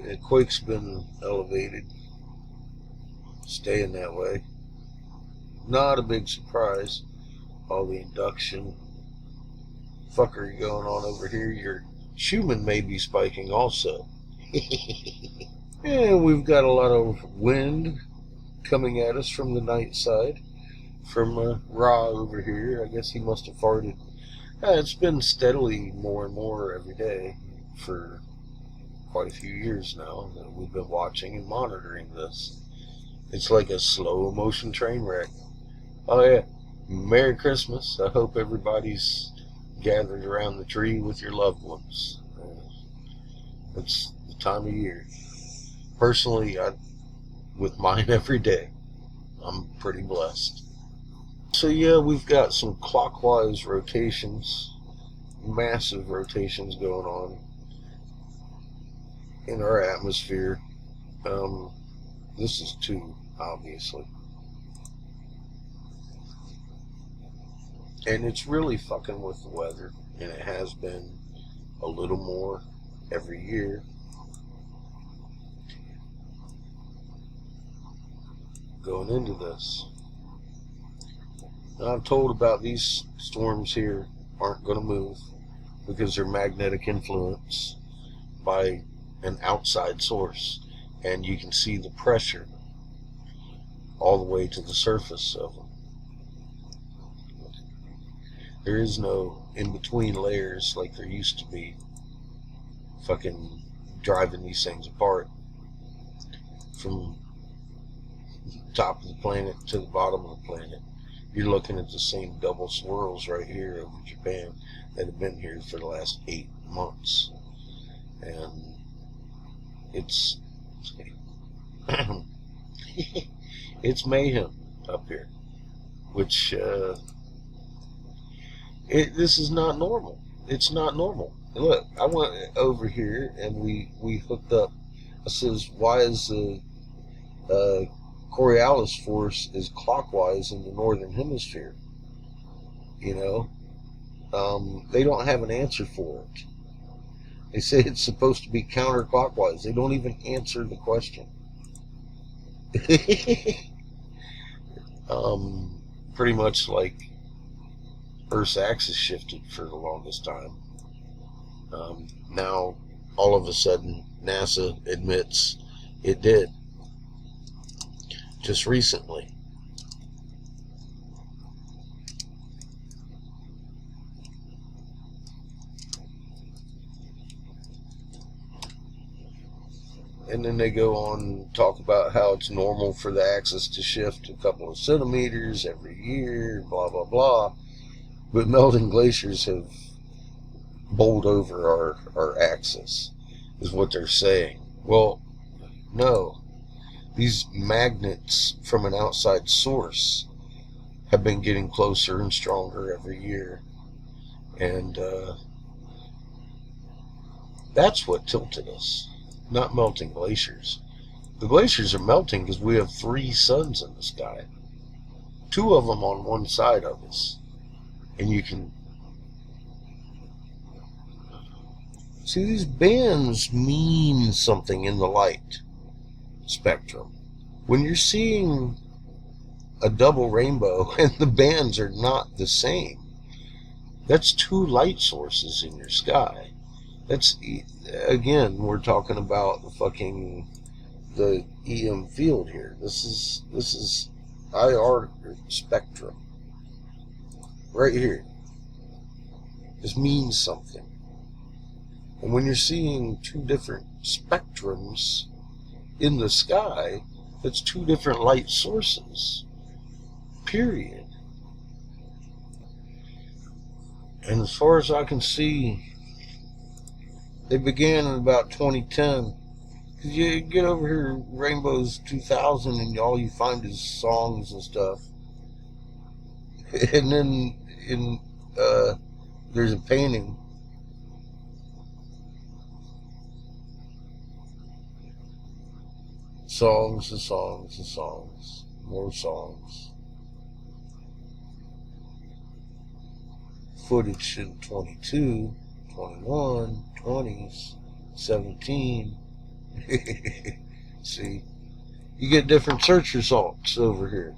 The quake's been elevated, staying that way. Not a big surprise. All the induction fuckery going on over here. Your Schumann may be spiking also. And we've got a lot of wind coming at us from the night side. From Ra over here. I guess he must have farted. It's been steadily more and more every day for quite a few years now that we've been watching and monitoring this. It's like a slow motion train wreck. Oh yeah, Merry Christmas. I hope everybody's gathered around the tree with your loved ones. It's the time of year. Personally, with mine every day. I'm pretty blessed. So yeah, we've got some clockwise rotations, massive rotations going on in our atmosphere. This is 2, obviously. And it's really fucking with the weather, and it has been a little more every year. Going into this. Now, I'm told about these storms here aren't going to move because they're magnetic influence by an outside source, and you can see the pressure all the way to the surface of them. There is no in-between layers like there used to be, fucking driving these things apart from the top of the planet to the bottom of the planet. You're looking at the same double swirls right here over Japan that have been here for the last 8 months. And it's it's mayhem up here, which this is not normal. It's not normal. Look, I went over here and we hooked up. I says, why is the Coriolis force is clockwise in the northern hemisphere? You know, they don't have an answer for it. They say it's supposed to be counterclockwise. They don't even answer the question. Pretty much like Earth's axis shifted for the longest time. Now, all of a sudden, NASA admits it did. Just recently. And then they go on and talk about how it's normal for the axis to shift a couple of centimeters every year, blah, blah, blah. But melting glaciers have bowled over our axis, is what they're saying. Well, no. These magnets from an outside source have been getting closer and stronger every year. And that's what tilted us, not melting glaciers. The glaciers are melting because we have 3 suns in the sky. 2 of them on one side of us. And you can see these bands mean something in the light spectrum. When you're seeing a double rainbow and the bands are not the same, that's 2 light sources in your sky. That's, again, we're talking about the EM field here. This is IR spectrum right here. This means something. And when you're seeing 2 different spectrums in the sky, that's 2 different light sources, period. And as far as I can see, they began in about 2010. Because you get over here, Rainbows 2000, and all you find is songs and stuff. And then there's a painting. Songs and songs and songs. More songs. Footage in 22, 21, 20s, 17, See, you get different search results over here.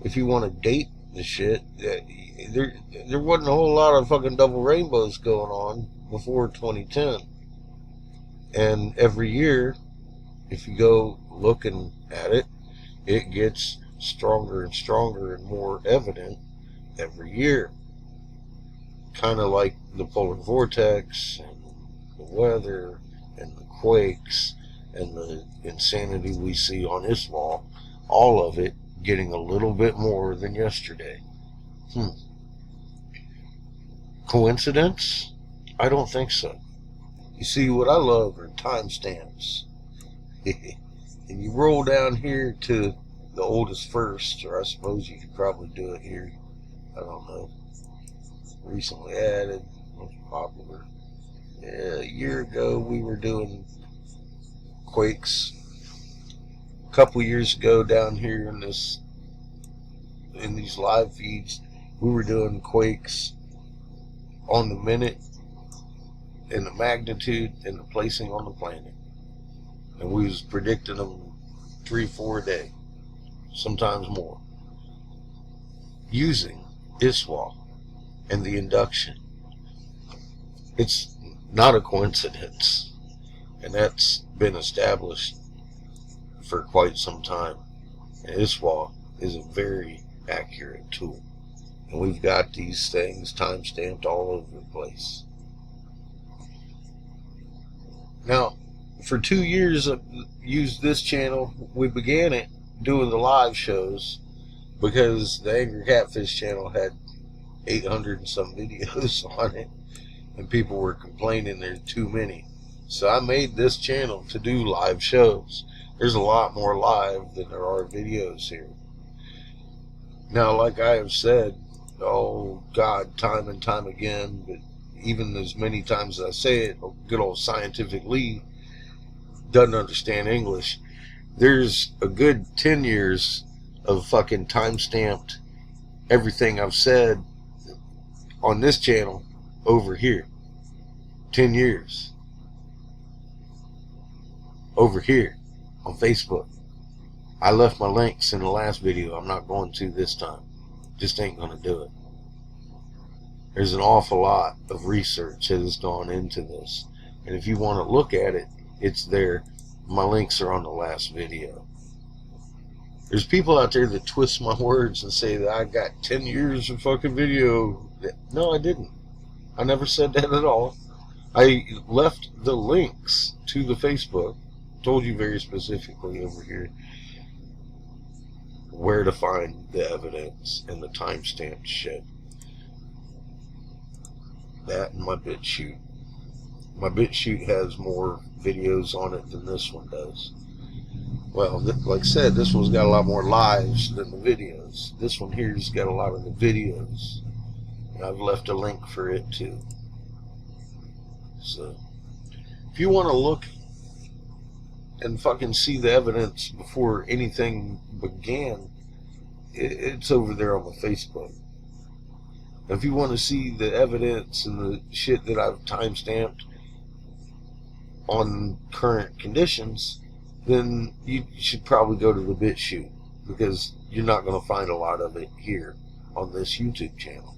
If you want to date the shit, there wasn't a whole lot of fucking double rainbows going on before 2010. And every year, if you go looking at it, it gets stronger and stronger and more evident every year. Kind of like the polar vortex and the weather and the quakes and the insanity we see on this wall, all of it getting a little bit more than yesterday. Coincidence? I don't think so. You see, what I love are timestamps. And you roll down here to the oldest first, or I suppose you could probably do it here. I don't know. Recently added, most popular. Yeah, a year ago we were doing quakes. A couple years ago down here in these live feeds, we were doing quakes on the minute and the magnitude and the placing on the planet. And we was predicting them 3-4 a day, sometimes more, using ISWA and the induction. It's not a coincidence, and that's been established for quite some time. And ISWA is a very accurate tool, and we've got these things time-stamped all over the place. Now, for 2 years I've used this channel. We began it doing the live shows because the Angry Catfish channel had 800 and some videos on it, and people were complaining there's too many. So I made this channel to do live shows. There's a lot more live than there are videos here. Now, like I have said, oh God, time and time again, but even as many times as I say it, good old scientific Lee doesn't understand English. There's a good 10 years of fucking time-stamped everything I've said on this channel over here. 10 years. Over here on Facebook. I left my links in the last video. I'm not going to this time. Just ain't going to do it. There's an awful lot of research that has gone into this. And if you want to look at it, it's there. My links are on the last video. There's people out there that twist my words and say that I got 10 years of fucking video. No, I didn't. I never said that at all. I left the links to the Facebook. Told you very specifically over here where to find the evidence and the timestamped shit. That and my BitChute. My BitChute has more videos on it than this one does. Well, like I said, this one's got a lot more lives than the videos. This one here's got a lot of the videos. And I've left a link for it too. So, if you want to look and fucking see the evidence before anything began, it's over there on the Facebook. If you want to see the evidence and the shit that I've timestamped on current conditions, then you should probably go to the BitChute, because you're not going to find a lot of it here on this YouTube channel.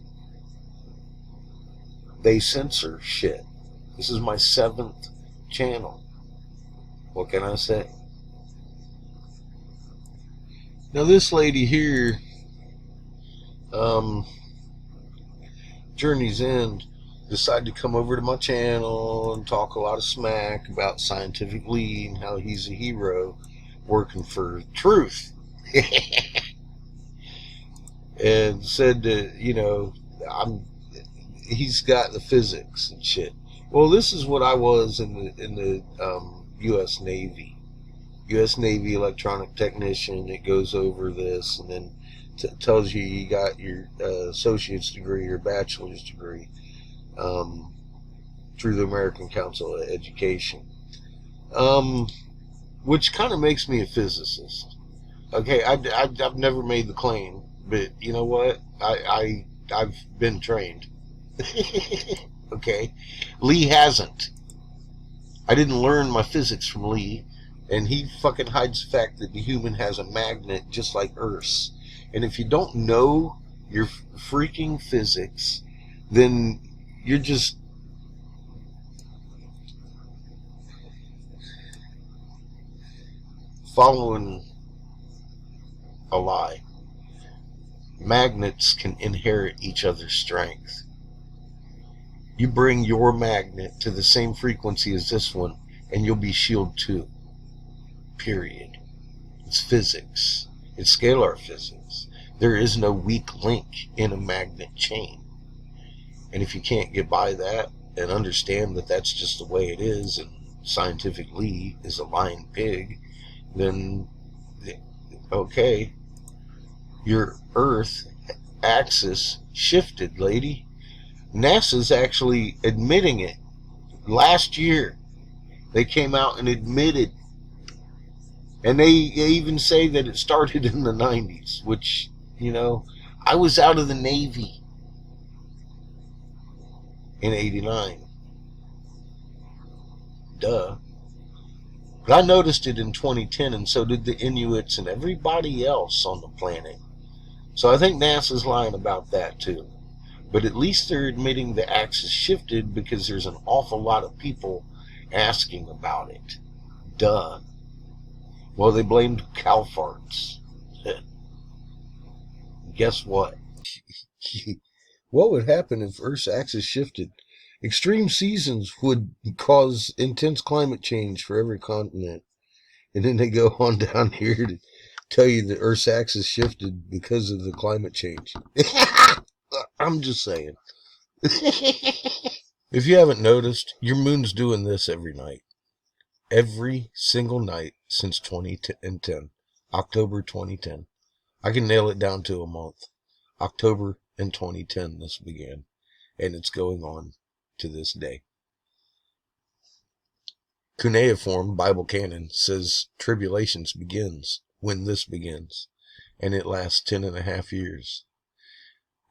They censor shit. This is my 7th channel. What can I say? Now this lady here, Journey's End, decided to come over to my channel and talk a lot of smack about Scientific Lee and how he's a hero working for truth. And said that, you know, he's got the physics and shit. Well, this is what I was in the U.S. Navy. U.S. Navy electronic technician. It goes over this and then tells you got your associate's degree or bachelor's degree through the American Council of Education, which kind of makes me a physicist. Okay, I've never made the claim, but you know what? I've been trained. Okay, Lee hasn't. I didn't learn my physics from Lee, and he fucking hides the fact that the human has a magnet just like Earth's. And if you don't know your freaking physics, then you're just following a lie. Magnets can inherit each other's strength. You bring your magnet to the same frequency as this one, and you'll be shielded too. Period. It's physics. It's scalar physics. There is no weak link in a magnet chain. And if you can't get by that and understand that that's just the way it is, and scientific Lee is a lying pig, then okay, your Earth axis shifted, lady. NASA's actually admitting it. Last year, they came out and admitted, and they even say that it started in the 90s, which, I was out of the Navy in 89. Duh. But I noticed it in 2010, and so did the Inuits and everybody else on the planet. So I think NASA's lying about that too. But at least they're admitting the axis shifted, because there's an awful lot of people asking about it. Duh. Well, they blamed cow farts. Guess what? What would happen if Earth's axis shifted? Extreme seasons would cause intense climate change for every continent. And then they go on down here to tell you that Earth's axis shifted because of the climate change. I'm just saying. If you haven't noticed, your moon's doing this every night. Every single night since 2010. October 2010. I can nail it down to a month. October in 2010 this began. And it's going on to this day. Cuneiform Bible canon says tribulations begins when this begins. And it lasts 10.5 years.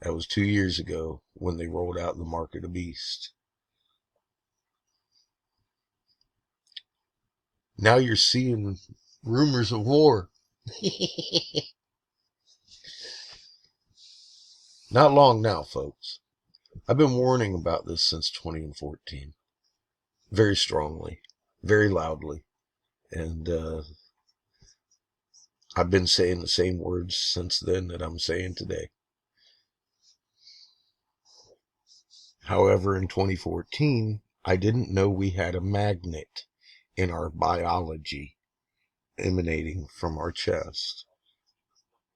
That was 2 years ago when they rolled out the mark of the beast. Now you're seeing rumors of war. Not long now, folks. I've been warning about this since 2014. Very strongly, very loudly. And I've been saying the same words since then that I'm saying today. However, in 2014, I didn't know we had a magnet in our biology emanating from our chest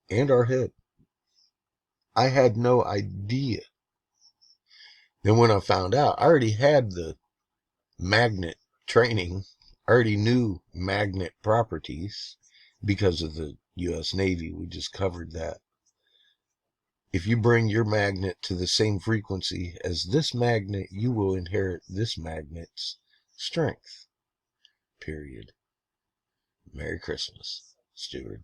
and our head. I had no idea. Then when I found out, I already had the magnet training. I already knew magnet properties because of the U.S. Navy. We just covered that. If you bring your magnet to the same frequency as this magnet, you will inherit this magnet's strength. Period. Merry Christmas, Stewart.